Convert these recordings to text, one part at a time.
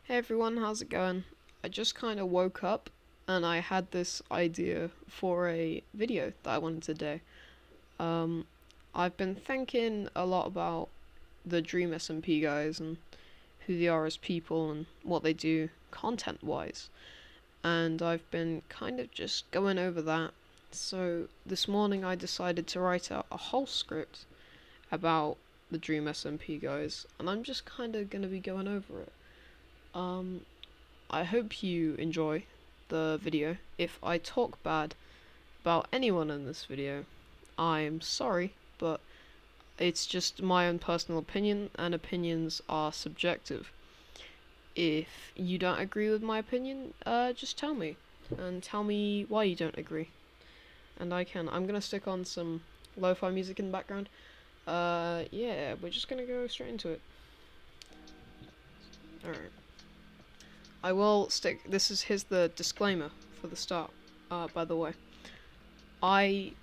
Hey everyone, how's it going? I just kind of woke up and I had this idea for a video that I wanted to do. Um, I've been thinking a lot about the dreamSMP guys and who they are as people and what they do content-wise. And I've been kind of just going over that. So this morning I decided to write out a whole script about the dreamSMP guys, and I'm just kind of going to be going over it. Um, I hope you enjoy the video. If I talk bad about anyone in this video, I'm sorry, but it's just my own personal opinion, and opinions are subjective. If you don't agree with my opinion, just tell me, and tell me why you don't agree. And I'm gonna stick on some lo-fi music in the background. Yeah, we're just gonna go straight into it. Alright. I will stick. Here's the disclaimer for the start. By the way, I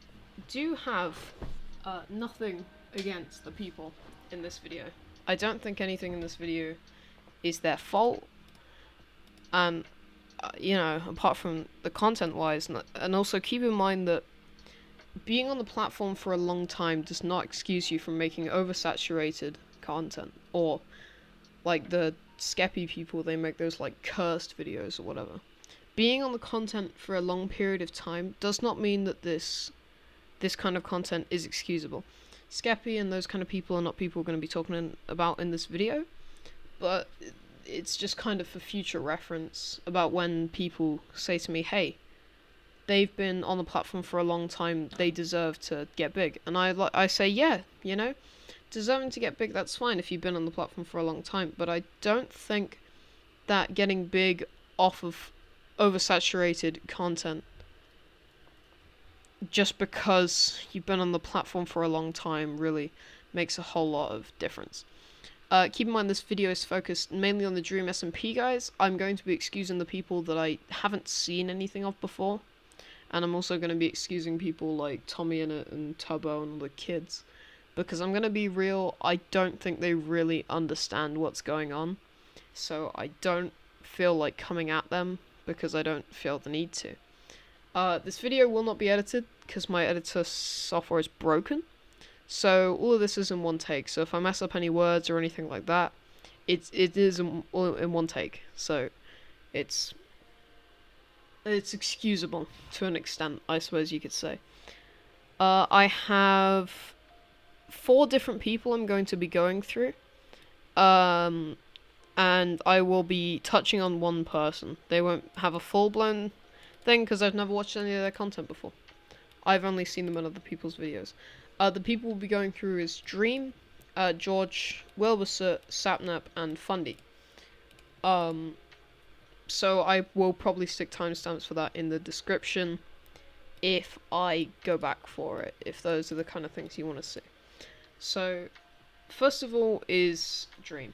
do have nothing against the people in this video. I don't think anything in this video is their fault. Apart from the content-wise, and also keep in mind that being on the platform for a long time does not excuse you from making oversaturated content, or like the Skeppy people, they make those like cursed videos or whatever. Being on the content for a long period of time does not mean that this kind of content is excusable. Skeppy and those kind of people are not people we're going to be talking about in this video, but it's just kind of for future reference about when people say to me, hey, they've been on the platform for a long time, they deserve to get big. And I say, yeah, deserving to get big, that's fine if you've been on the platform for a long time, but I don't think that getting big off of oversaturated content just because you've been on the platform for a long time really makes a whole lot of difference. Keep in mind this video is focused mainly on the dreamSMP guys. I'm going to be excusing the people that I haven't seen anything of before, and I'm also going to be excusing people like Tommy and Tubbo and the kids. Because I'm going to be real, I don't think they really understand what's going on. So I don't feel like coming at them because I don't feel the need to. This video will not be edited because my editor software is broken. So all of this is in one take. So if I mess up any words or anything like that, it is all in one take. So it's excusable to an extent, I suppose you could say. I have 4 different people I'm going to be going through, and I will be touching on one person. They won't have a full-blown thing because I've never watched any of their content before. I've only seen them in other people's videos. The people we'll be going through is Dream, George, Wilbur, Sapnap, and Fundy. So I will probably stick timestamps for that in the description if I go back for it, if those are the kind of things you want to see. So, first of all is Dream.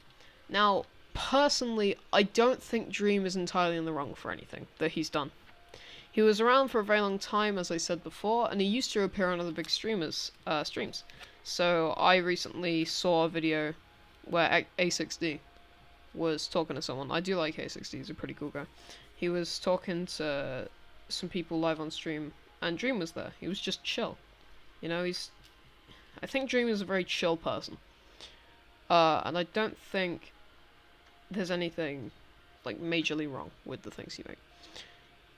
Now, personally, I don't think Dream is entirely in the wrong for anything that he's done. He was around for a very long time, as I said before, and he used to appear on other big streams. So, I recently saw a video where A6D was talking to someone. I do like A6D, he's a pretty cool guy. He was talking to some people live on stream, and Dream was there. He was just chill. I think Dream is a very chill person. And I don't think there's anything, like, majorly wrong with the things he makes.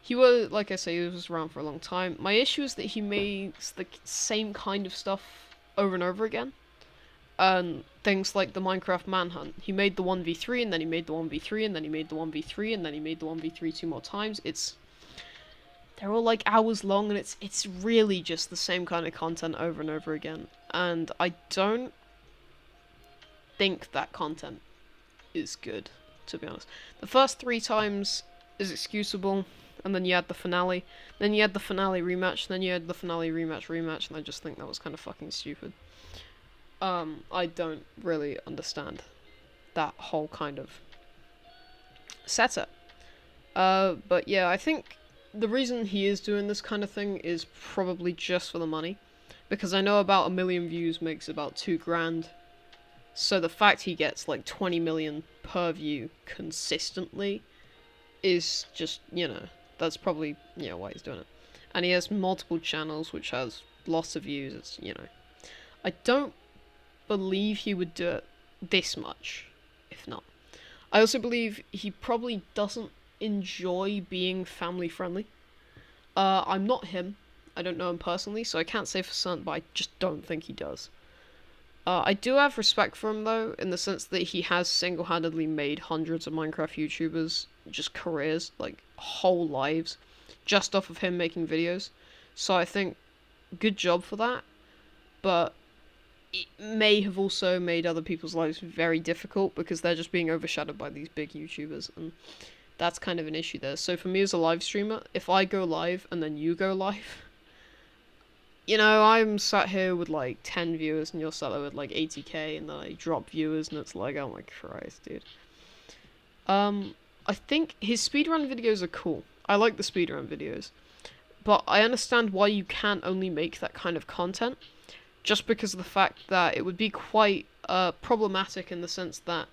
He was, like I say, he was around for a long time. My issue is that he makes the same kind of stuff over and over again. And things like the Minecraft Manhunt. He made the 1v3, and then he made the 1v3, and then he made the 1v3, and then he made the 1v3 2 more times. They're all like hours long, and it's really just the same kind of content over and over again. And I don't think that content is good, to be honest. The first 3 times is excusable, and then you had the finale. Then you had the finale rematch, then you had the finale rematch, and I just think that was kind of fucking stupid. I don't really understand that whole kind of setup. But yeah, I think the reason he is doing this kind of thing is probably just for the money, because I know about 1 million views makes about $2 grand, So the fact he gets like 20 million per view consistently is just, that's probably, why he's doing it. And he has multiple channels which has lots of views. It's, I don't believe he would do it this much, if not. I also believe he probably doesn't enjoy being family friendly. I'm not him. I don't know him personally, so I can't say for certain, but I just don't think he does. I do have respect for him, though, in the sense that he has single-handedly made hundreds of Minecraft YouTubers just careers, like, whole lives, just off of him making videos. So I think, good job for that, but it may have also made other people's lives very difficult because they're just being overshadowed by these big YouTubers, and that's kind of an issue there. So for me as a live streamer, if I go live and then you go live, I'm sat here with like 10 viewers and you're sat there with like 80k, and then I drop viewers and it's like, oh my Christ, dude. I think his speedrun videos are cool. I like the speedrun videos. But I understand why you can't only make that kind of content, just because of the fact that it would be quite problematic in the sense that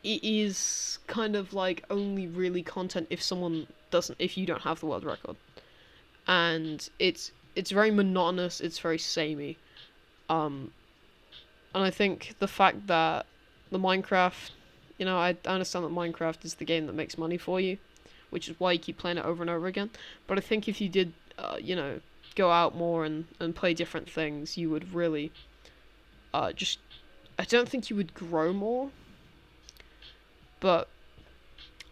it is kind of like only really content if you don't have the world record. And it's very monotonous, it's very samey. And I think the fact that the Minecraft, I understand that Minecraft is the game that makes money for you, which is why you keep playing it over and over again. But I think if you did, go out more and play different things, you would really, I don't think you would grow more, but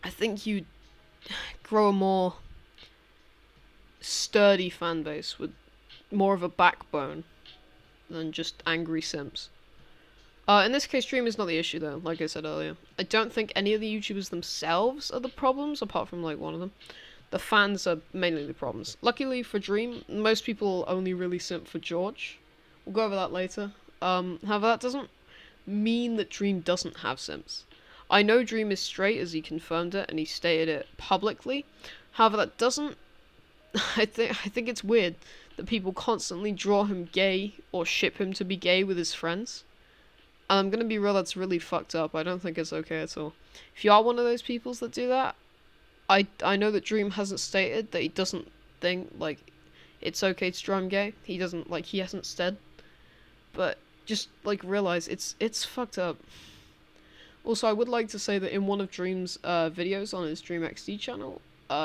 I think you'd grow a more sturdy fan base with more of a backbone than just angry simps. In this case, Dream is not the issue, though, like I said earlier. I don't think any of the YouTubers themselves are the problems, apart from, like, one of them. The fans are mainly the problems. Luckily for Dream, most people only really simp for George. We'll go over that later. However, that doesn't mean that Dream doesn't have simps. I know Dream is straight, as he confirmed it, and he stated it publicly. However, that doesn't... I think it's weird that people constantly draw him gay or ship him to be gay with his friends. And I'm gonna be real, that's really fucked up. I don't think it's okay at all. If you are one of those people that do that, I know that Dream hasn't stated that he doesn't think, like, it's okay to draw him gay. He doesn't, like, he hasn't said. But just, like, realize it's fucked up. Also, I would like to say that in one of Dream's videos on his Dream XD channel,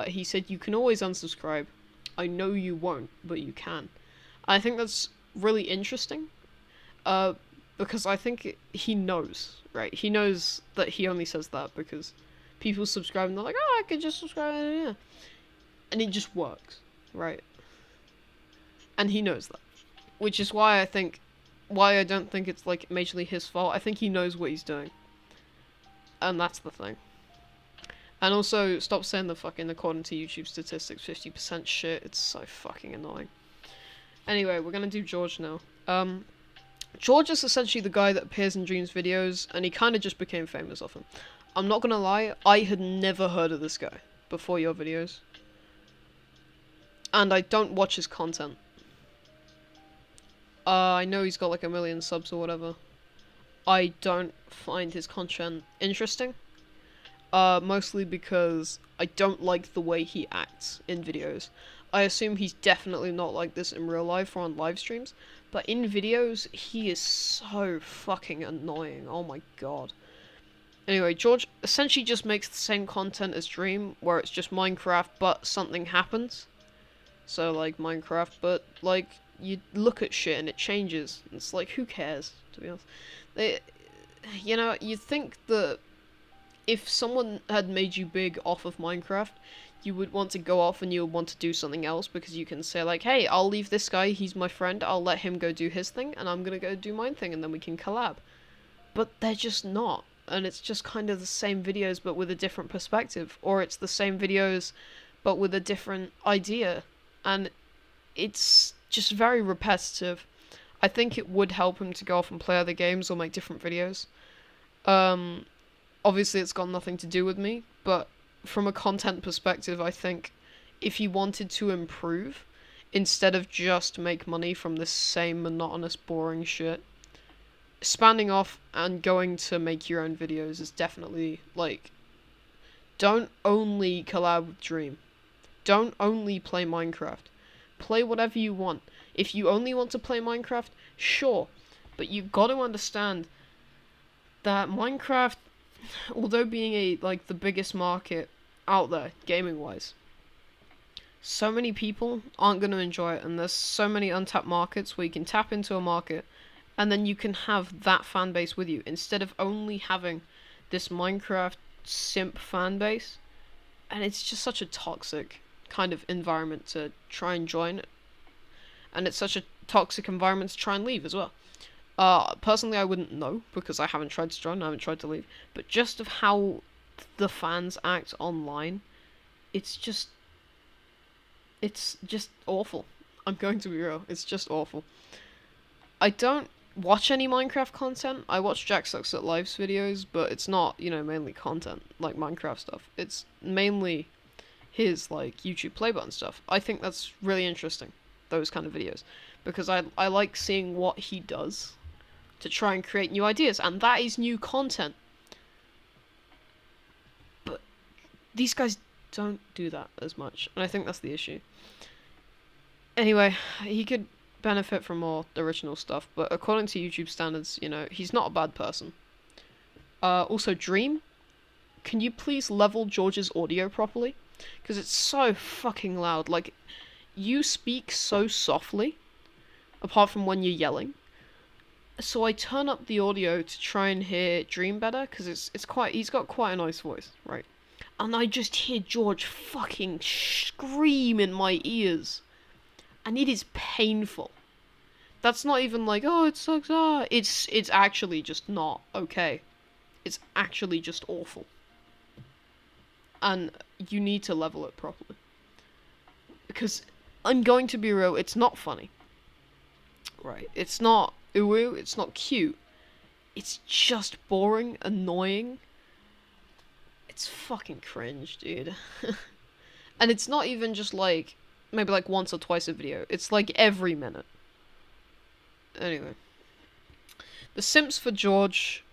he said you can always unsubscribe. I know you won't, but you can. I think that's really interesting. Because I think he knows, right? He knows that he only says that because people subscribe and they're like, oh, I could just subscribe, yeah. And it just works, right? And he knows that. Which is why I don't think it's, like, majorly his fault. I think he knows what he's doing. And that's the thing. And also, stop saying the fucking, according to YouTube statistics, 50% shit. It's so fucking annoying. Anyway, we're gonna do George now. George is essentially the guy that appears in Dream's videos, and he kind of just became famous off him. I'm not gonna lie, I had never heard of this guy before your videos. And I don't watch his content. I know he's got like 1 million subs or whatever. I don't find his content interesting. Mostly because I don't like the way he acts in videos. I assume he's definitely not like this in real life or on live streams, but in videos, he is so fucking annoying. Oh my god. Anyway, George essentially just makes the same content as Dream, where it's just Minecraft, but something happens. So, like, Minecraft, but, like, you look at shit and it changes. It's like, who cares, to be honest. You'd think that if someone had made you big off of Minecraft, you would want to go off and you would want to do something else, because you can say, like, hey, I'll leave this guy, he's my friend, I'll let him go do his thing, and I'm gonna go do my thing, and then we can collab. But they're just not. And it's just kind of the same videos, but with a different perspective. Or it's the same videos, but with a different idea. And it's just very repetitive. I think it would help him to go off and play other games or make different videos. Obviously it's got nothing to do with me, but from a content perspective, I think if he wanted to improve, instead of just make money from this same monotonous, boring shit, Spanning off and going to make your own videos is definitely, like, don't only collab with Dream. Don't only play Minecraft. Play whatever you want. If you only want to play Minecraft, sure. But you've got to understand that Minecraft, although being the biggest market out there, gaming-wise, so many people aren't going to enjoy it, and there's so many untapped markets where you can tap into a market, and then you can have that fan base with you, instead of only having this Minecraft simp fan base. And it's just such a toxic kind of environment to try and join, and it's such a toxic environment to try and leave as well. Personally, I wouldn't know, because I haven't tried to join, I haven't tried to leave, but just of how the fans act online, it's just awful. I'm going to be real, it's just awful. I don't watch any Minecraft content. I watch Jack Sucks at Life's videos, but it's not, mainly content, like Minecraft stuff. It's mainly his, YouTube play button stuff. I think that's really interesting, those kind of videos, because I like seeing what he does to try and create new ideas, and that is new content. But these guys don't do that as much, and I think that's the issue. Anyway, he could benefit from more original stuff, but according to YouTube standards, he's not a bad person. Also, Dream, can you please level George's audio properly? Because it's so fucking loud. Like, you speak so softly, apart from when you're yelling. So I turn up the audio to try and hear Dream better, because he's got quite a nice voice, right? And I just hear George fucking scream in my ears. And it is painful. That's not even like, oh, it sucks, It's actually just not okay. It's actually just awful. And you need to level it properly. Because, I'm going to be real, it's not funny. Right? It's not ooh, it's not cute. It's just boring, annoying. It's fucking cringe, dude. And it's not even just maybe once or twice a video. It's every minute. Anyway. The simps for George.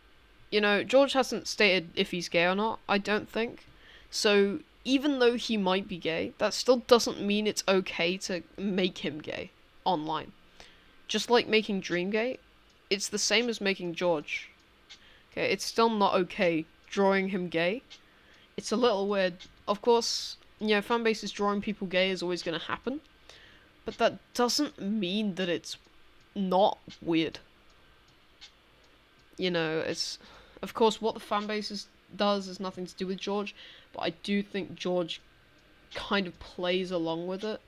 George hasn't stated if he's gay or not, I don't think. So, even though he might be gay, that still doesn't mean it's okay to make him gay online. Just like making Dream gay, it's the same as making George. Okay, it's still not okay drawing him gay. It's a little weird. Of course, fanbases drawing people gay is always going to happen. But that doesn't mean that it's not weird. It's... Of course, what the fanbase does has nothing to do with George, but I do think George kind of plays along with it.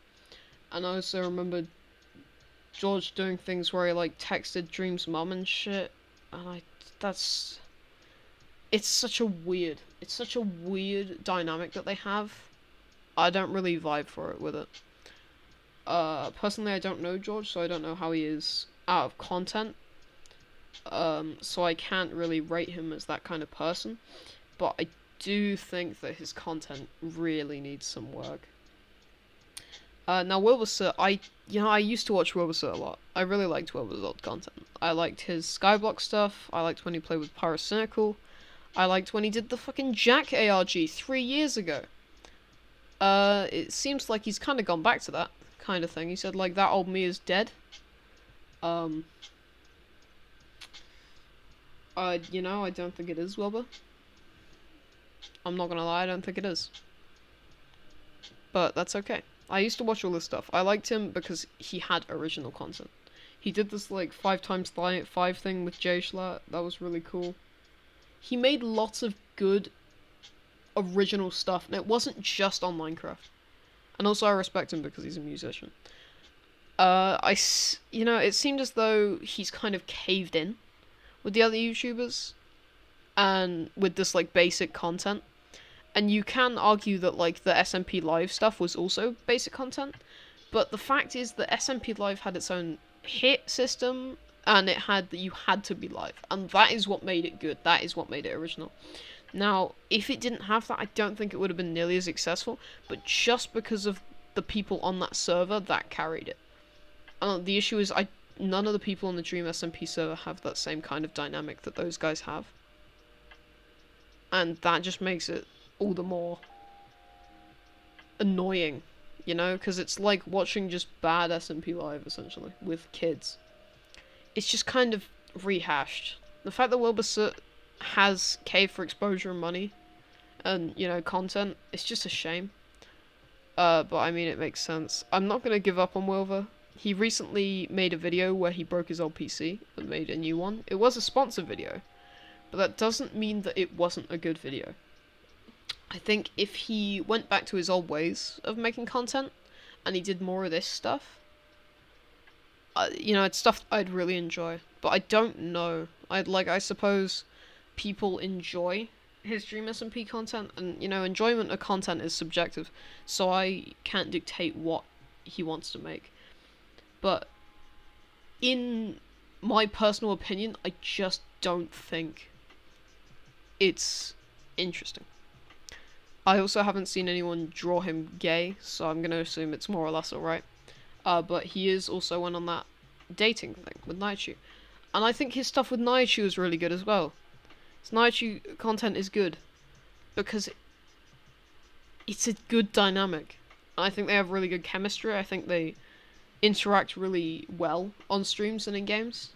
And I also remember George doing things where he, texted Dream's mum and shit, and it's such a weird dynamic that they have. I don't really vibe for it with it. Personally, I don't know George, so I don't know how he is out of content. So I can't really rate him as that kind of person, but I do think that his content really needs some work. Now Wilbur, I used to watch Wilbur a lot. I really liked Wilbur's old content. I liked his Skyblock stuff. I liked when he played with Pyrocynical. I liked when he did the fucking Jack ARG 3 years ago. It seems like he's kind of gone back to that kind of thing. He said, that old me is dead. I don't think it is, Wilbur. I'm not gonna lie, I don't think it is. But that's okay. I used to watch all this stuff. I liked him because he had original content. He did this, 5x5 thing with Jay Schlatt. That was really cool. He made lots of good original stuff, and it wasn't just on Minecraft. And also I respect him because he's a musician. It seemed as though he's kind of caved in with the other YouTubers, and with this, basic content. And you can argue that, the SMP Live stuff was also basic content, but the fact is that SMP Live had its own hit system, and it had that you had to be live, and that is what made it good, that is what made it original. Now, if it didn't have that, I don't think it would have been nearly as successful, but just because of the people on that server, that carried it. The issue is, none of the people on the dreamSMP server have that same kind of dynamic that those guys have. And that just makes it all the more annoying, you know? Because it's like watching just bad SMP Live, essentially, with kids. It's just kind of rehashed. The fact that Wilbur has caved for exposure and money, and, you know, content, it's just a shame. But I mean, it makes sense. I'm not gonna give up on Wilbur. He recently made a video where he broke his old PC and made a new one. It was a sponsored video, but that doesn't mean that it wasn't a good video. I think if he went back to his old ways of making content, and he did more of this stuff, you know, it's stuff I'd really enjoy. But I don't know. I suppose people enjoy his dreamSMP content, and, you know, enjoyment of content is subjective, so I can't dictate what he wants to make. But in my personal opinion, I just don't think it's interesting. I also haven't seen anyone draw him gay, so I'm gonna assume it's more or less alright. But he is also went on that dating thing with Naichu. And I think his stuff with Naichu is really good as well. His Naichu content is good, because it's a good dynamic. And I think they have really good chemistry. I think they interact really well on streams and in games.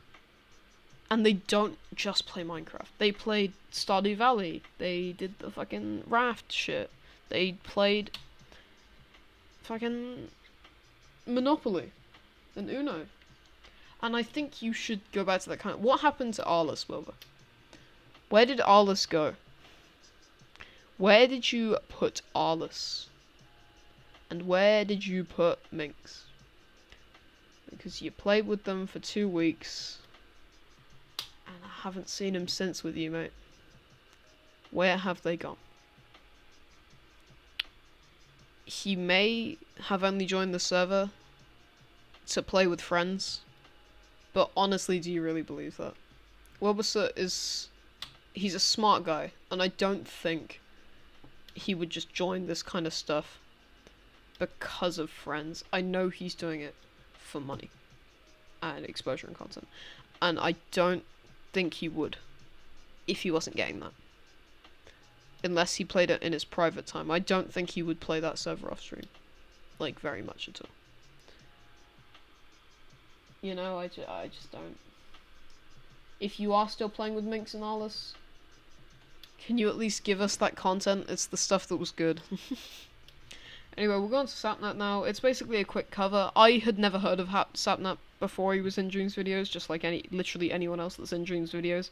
And they don't just play Minecraft. They played Stardew Valley. They did the fucking raft shit. They played fucking Monopoly and Uno. And I think you should go back to that kind of... What happened to Arliss, Wilbur? Where did Arliss go? Where did you put Arliss? And where did you put Minx? Because you played with them for 2 weeks, and I haven't seen him since with you, mate. Where have they gone? He may have only joined the server to play with friends, but honestly, do you really believe that? Wilbur he's a smart guy, and I don't think he would just join this kind of stuff because of friends. I know he's doing it for money and exposure and content, and I don't think he would if he wasn't getting that. Unless he played it in his private time. I don't think he would play that server off stream. Like, very much at all. You know, I just don't. If you are still playing with Minx and Arliss, can you at least give us that content? It's the stuff that was good. Anyway, we're going to Sapnap now. It's basically a quick cover. I had never heard of Sapnap before he was in Dreams videos, just like literally anyone else that's in Dreams videos.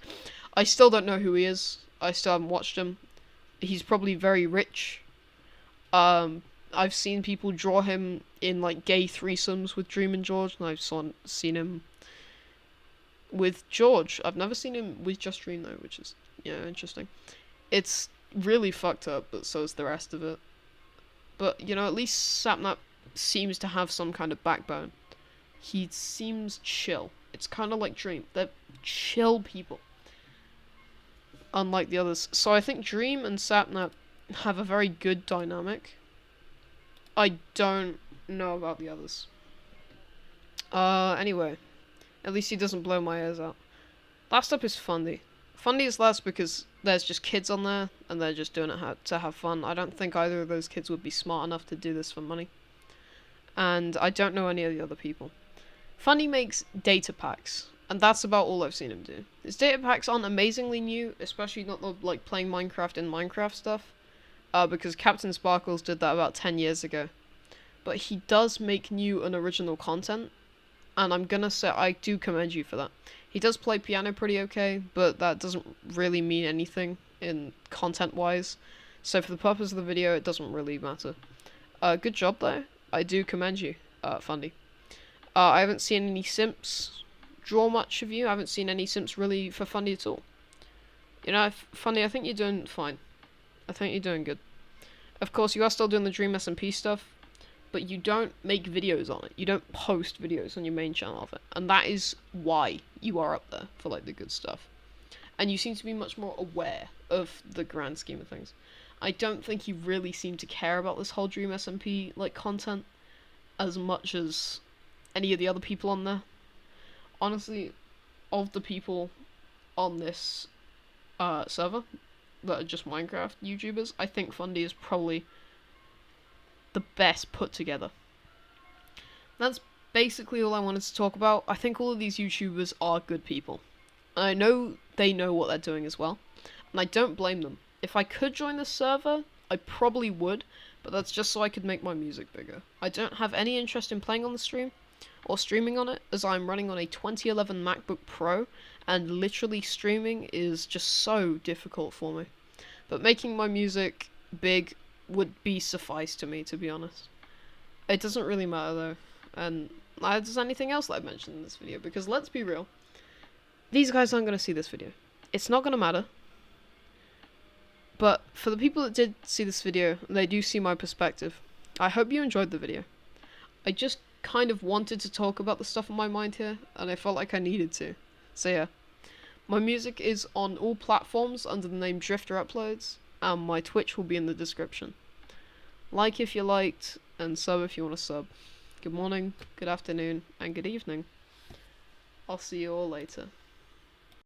I still don't know who he is. I still haven't watched him. He's probably very rich. I've seen people draw him in, like, gay threesomes with Dream and George, and I've seen him with George. I've never seen him with just Dream, though, which is, you know, interesting. It's really fucked up, but so is the rest of it. But, you know, at least Sapnap seems to have some kind of backbone. He seems chill. It's kind of like Dream. They're chill people, unlike the others. So I think Dream and Sapnap have a very good dynamic. I don't know about the others. Anyway. At least he doesn't blow my ears out. Last up is Fundy. Fundy is last because there's just kids on there, and they're just doing it to have fun. I don't think either of those kids would be smart enough to do this for money. And I don't know any of the other people. Fundy makes data packs, and that's about all I've seen him do. His data packs aren't amazingly new, especially not the, like, playing Minecraft in Minecraft stuff. Because Captain Sparkles did that about 10 years ago. But he does make new and original content, and I'm gonna say I do commend you for that. He does play piano pretty okay, but that doesn't really mean anything in content-wise. So for the purpose of the video, it doesn't really matter. Good job, though. I do commend you, Fundy. I haven't seen any simps draw much of you. I haven't seen any simps really for Fundy at all. You know, Fundy, I think you're doing fine. I think you're doing good. Of course, you are still doing the dreamSMP stuff, but you don't make videos on it. You don't post videos on your main channel of it. And that is why you are up there for, like, the good stuff. And you seem to be much more aware of the grand scheme of things. I don't think you really seem to care about this whole dreamSMP, like, content as much as any of the other people on there. honestly, of the people on this server that are just Minecraft YouTubers, I think Fundy is probably the best put together. That's basically all I wanted to talk about. I think all of these YouTubers are good people. I know they know what they're doing as well, and I don't blame them. If I could join this server, I probably would, but that's just so I could make my music bigger. I don't have any interest in playing on the stream, or streaming on it, as I'm running on a 2011 MacBook Pro, and literally streaming is just so difficult for me. But making my music big would be suffice to me, to be honest. It doesn't really matter though, and neither does anything else that I've mentioned in this video, because let's be real, these guys aren't going to see this video. It's not going to matter. But for the people that did see this video, they do see my perspective. I hope you enjoyed the video. I just kind of wanted to talk about the stuff on my mind here, and I felt like I needed to. So yeah. My music is on all platforms under the name Drifter Uploads, and my Twitch will be in the description. Like if you liked, and sub if you want to sub. Good morning, good afternoon, and good evening. I'll see you all later.